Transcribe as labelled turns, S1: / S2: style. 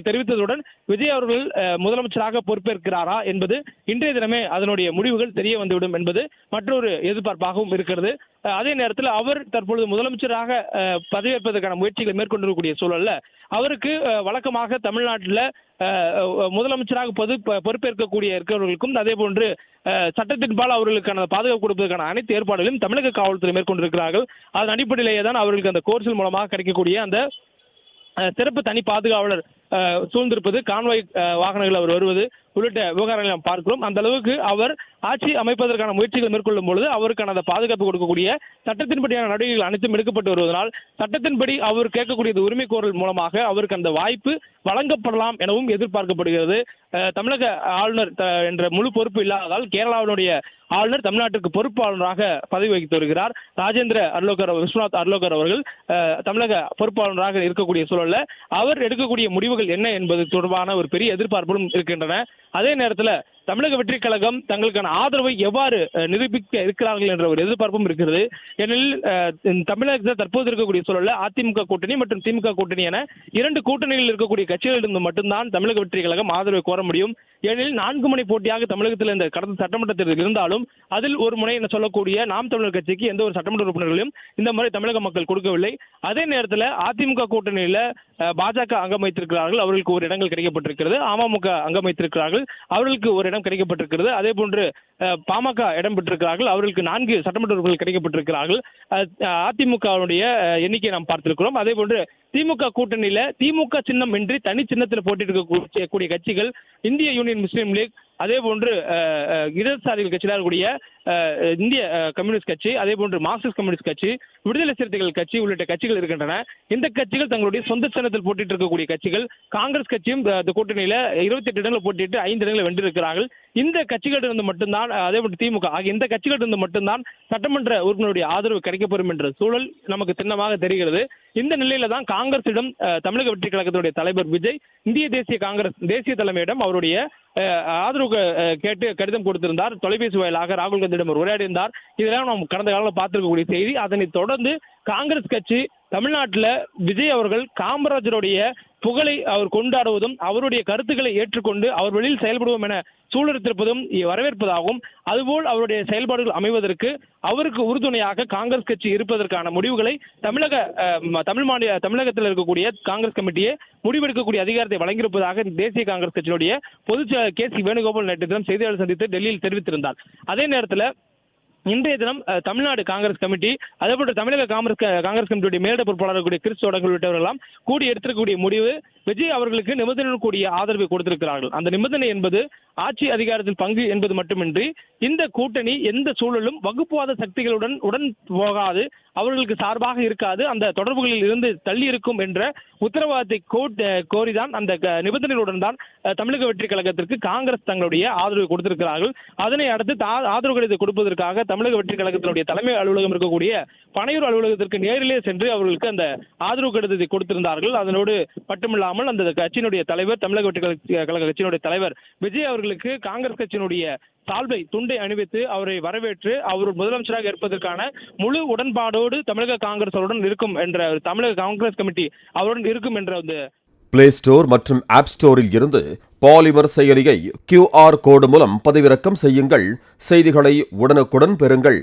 S1: தெரிவித்ததுடன் விஜய் அவர்கள் முதலமைச்சராக பொறுப்பேற்கிறாரா என்பது இன்றைய தினமே அதனுடைய முடிவுகள் தெரிய வந்துவிடும் என்பது மற்றொரு எதிர்பார்ப்பாகவும் இருக்கிறது. அதே நேரத்தில் அவர் தற்பொழுது முதலமைச்சராக பதவியேற்பதற்கான முயற்சிகளை மேற்கொண்டிருக்கக்கூடிய சூழல்ல அவருக்கு வழக்கமாக தமிழ்நாட்டில் முதலமைச்சராக பொறுப்பேற்கக்கூடிய இருக்கிறவர்களுக்கும் அதே போன்று சட்டத்தின்பால் அவர்களுக்கான பாதுகாப்பு கொடுப்பதற்கான அனைத்து ஏற்பாடுகளையும் தமிழக காவல்துறை மேற்கொண்டிருக்கிறார்கள். அதன் அடிப்படையிலேயே தான் அவர்களுக்கு அந்த கோர்ஸில் மூலமாக கிடைக்கக்கூடிய அந்த சிறப்பு தனி பாதுகாவலர் சூழ்ந்திருப்பது, கான்வாய் வாகனங்கள் அவர் வருவது உள்ளிட்ட விவகாரங்களை நாம் பார்க்கிறோம். அந்த அளவுக்கு அவர் ஆட்சி அமைப்பதற்கான முயற்சிகள் மேற்கொள்ளும் பொழுது அவருக்கான அந்த பாதுகாப்பு கொடுக்கக்கூடிய சட்டத்தின்படியான நடவடிக்கைகள் அனைத்தும் எடுக்கப்பட்டு வருவதனால் சட்டத்தின்படி அவர் கேட்கக்கூடிய உரிமை கோரல் மூலமாக அவருக்கு அந்த வாய்ப்பு வழங்கப்படலாம் எனவும் எதிர்பார்க்கப்படுகிறது. தமிழக ஆளுநர் என்ற முழு பொறுப்பு இல்லாததால் கேரளாவினுடைய ஆளுநர் தமிழ்நாட்டிற்கு பொறுப்பு ஆளுநராக பதவி வகித்து வருகிறார். ராஜேந்திர அர்லோகர் விஸ்வநாத் அர்லோகர் அவர்கள் தமிழக பொறுப்பு ஆளுநராக இருக்கக்கூடிய சூழல்ல அவர் எடுக்கக்கூடிய முடிவுகள் என்ன என்பது தொடர்பான ஒரு பெரிய எதிர்பார்ப்புகளும் இருக்கின்றன. அதே நேரத்தில் தமிழக வெற்றி கழகம் தங்களுக்கான ஆதரவை எவ்வாறு நிரூபிக்க இருக்கிறார்கள் என்ற ஒரு எதிர்பார்ப்பும் இருக்கிறது. ஏனெனில் தமிழகத்தில் தற்போது இருக்கக்கூடிய சூழலில் அதிமுக கூட்டணி மற்றும் திமுக கூட்டணி என 2 கூட்டணியில் இருக்கக்கூடிய கட்சிகளிலிருந்து மட்டும்தான் தமிழக வெற்றி கழகம் ஆதரவை கோர முடியும். ஏனெனில் 4 முனை போட்டியாக தமிழகத்தில் இந்த கடந்த சட்டமன்ற தேர்தல் இருந்தாலும் அதில் ஒரு முனை என சொல்லக்கூடிய நாம் தமிழர் கட்சிக்கு எந்த ஒரு சட்டமன்ற உறுப்பினர்களையும் இந்த முறை தமிழக மக்கள் கொடுக்கவில்லை. அதே நேரத்தில் அதிமுக கூட்டணியில் பாஜக அங்கம் வைத்திருக்கிறார்கள், அவர்களுக்கு ஒரு இடங்கள் கிடைக்கப்பட்டிருக்கிறது. அமமுக அங்கம் வைத்திருக்கிறார்கள், அவர்களுக்கு ஒரு இடம் கிடைக்கப்பட்டிருக்கிறது. அதே போன்று பாமக இடம் பெற்றிருக்கிறார்கள், அவர்களுக்கு 4 சட்டமன்ற உறுப்பினர்கள் கிடைக்கப்பட்டிருக்கிறார்கள். அதிமுகவுடைய எண்ணிக்கையை நாம் பார்த்திருக்கிறோம். அதே போன்று திமுக கூட்டணியில திமுக சின்னம் இன்றி தனி சின்னத்தில் போட்டியிடக்கூடிய கட்சிகள் இந்திய யூனியன் முஸ்லீம் லீக், அதே போன்று இடதுசாரிகள் கட்சியில் இருக்கக்கூடிய இந்திய கம்யூனிஸ்ட் கட்சி, அதே போன்று மார்க்சிஸ்ட் கம்யூனிஸ்ட் கட்சி, விடுதலை சிறுத்தைகள் கட்சி உள்ளிட்ட கட்சிகள் இருக்கின்றன. இந்த கட்சிகள் தங்களுடைய சொந்த சின்னத்தில் போட்டிட்டு இருக்கக்கூடிய கட்சிகள். காங்கிரஸ் கட்சியும் இந்த கூட்டணியில 28 இடங்களை போட்டிட்டு 5 இடங்களை வென்றிருக்கிறார்கள். இந்த கட்சிகளிலிருந்து மட்டும்தான், அதே போன்று திமுக ஆகிய இந்த கட்சிகளிலிருந்து மட்டும்தான் சட்டமன்ற உறுப்பினருடைய ஆதரவு கிடைக்கப்பெறும் என்ற சூழல் நமக்கு சின்னமாக தெரிகிறது. இந்த நிலையில தான் காங்கிரசிடம் தமிழக வெற்றி கழகத்தினுடைய தலைவர் விஜய் இந்திய தேசிய காங்கிரஸ் தேசிய தலைமையிடம் அவருடைய ஆதரவு கேட்டு கடிதம் கொடுத்திருந்தார். தொலைபேசி வாயிலாக ராகுல் காந்தியிடம் உரையாடியிருந்தார். இதெல்லாம் நாம் கடந்த காலத்தில் பார்த்திருக்கக்கூடிய செய்தி. அதனைத் தொடர்ந்து காங்கிரஸ் கட்சி தமிழ்நாட்டில் விஜய் அவர்கள் காமராஜருடைய புகழை அவர் கொண்டாடுவதும் அவருடைய கருத்துக்களை ஏற்றுக்கொண்டு அவர் வெளியில் செயல்படுவோம் என சூழலித்திருப்பதும் வரவேற்பதாகவும், அதுபோல் அவருடைய செயல்பாடுகள் அமைவதற்கு அவருக்கு உறுதுணையாக காங்கிரஸ் கட்சி இருப்பதற்கான முடிவுகளை தமிழகத்தில் இருக்கக்கூடிய காங்கிரஸ் கமிட்டியே முடிவெடுக்கக்கூடிய அதிகாரத்தை வழங்கியிருப்பதாக தேசிய காங்கிரஸ் கட்சியினுடைய பொதுச் செயலாளர் கே.சி. வேணுகோபால் நேற்று தினம் செய்தியாளர் சந்தித்து டெல்லியில் தெரிவித்திருந்தார். அதே நேரத்தில் இன்றைய தினம் தமிழ்நாடு காங்கிரஸ் கமிட்டி, அதேபோன்று தமிழக காங்கிரஸ் கமிட்டியுடைய மேலிட பொறுப்பாளர் கிறிஸ் தொடர்கள் உள்ளிட்டவர்களெல்லாம் கூடி எடுத்திருக்கக்கூடிய முடிவு விஜய் அவர்களுக்கு நிபந்தனையுடன் கூடிய ஆதரவை கொடுத்திருக்கிறார்கள். அந்த நிபந்தனை என்பது ஆட்சி அதிகாரத்தில் பங்கு என்பது மட்டுமின்றி இந்த கூட்டணி எந்த சூழலும் வகுப்புவாத சக்திகளுடன் உடன் போகாது, அவர்களுக்கு சார்பாக இருக்காது, அந்த தொடர்புகளில் இருந்து தள்ளி இருக்கும் என்ற உத்தரவாதத்தை கோரிதான் அந்த நிபந்தனையுடன் தான் தமிழக வெற்றி கழகத்திற்கு காங்கிரஸ் தங்களுடைய ஆதரவை கொடுத்திருக்கிறார்கள். அதனை அடுத்து ஆதரவு கடிதத்தை கொடுப்பதற்காக தமிழக வெற்றி கழகத்தினுடைய தலைமை அலுவலகம் இருக்கக்கூடிய பனையூர் அலுவலகத்திற்கு நேரிலே சென்று அவர்களுக்கு அந்த ஆதரவு கடிதத்தை கொடுத்திருந்தார்கள். அதனோடு மட்டுமில்லாமல் அந்த கட்சியினுடைய தலைவர், தமிழக வெற்றி கழக கட்சியினுடைய தலைவர் விஜய் அவர்களுக்கு காங்கிரஸ் கட்சியினுடைய சால்வை துண்டை அணிவித்து அவரை வரவேற்று அவர் முதலமைச்சராக இருப்பதற்கான முழு உடன்பாடோடு தமிழக காங்கிரஸ் அவருடன் இருக்கும் என்ற தமிழக காங்கிரஸ் கமிட்டி அவருடன் இருக்கும் என்ற
S2: பிளே ஸ்டோர் மற்றும் ஆப் ஸ்டோரில் இருந்து பாலிமர் செயலியை QR கோடு மூலம் பதிவிறக்கம் செய்யுங்கள். செய்திகளை உடனுக்குடன் பெறுங்கள்.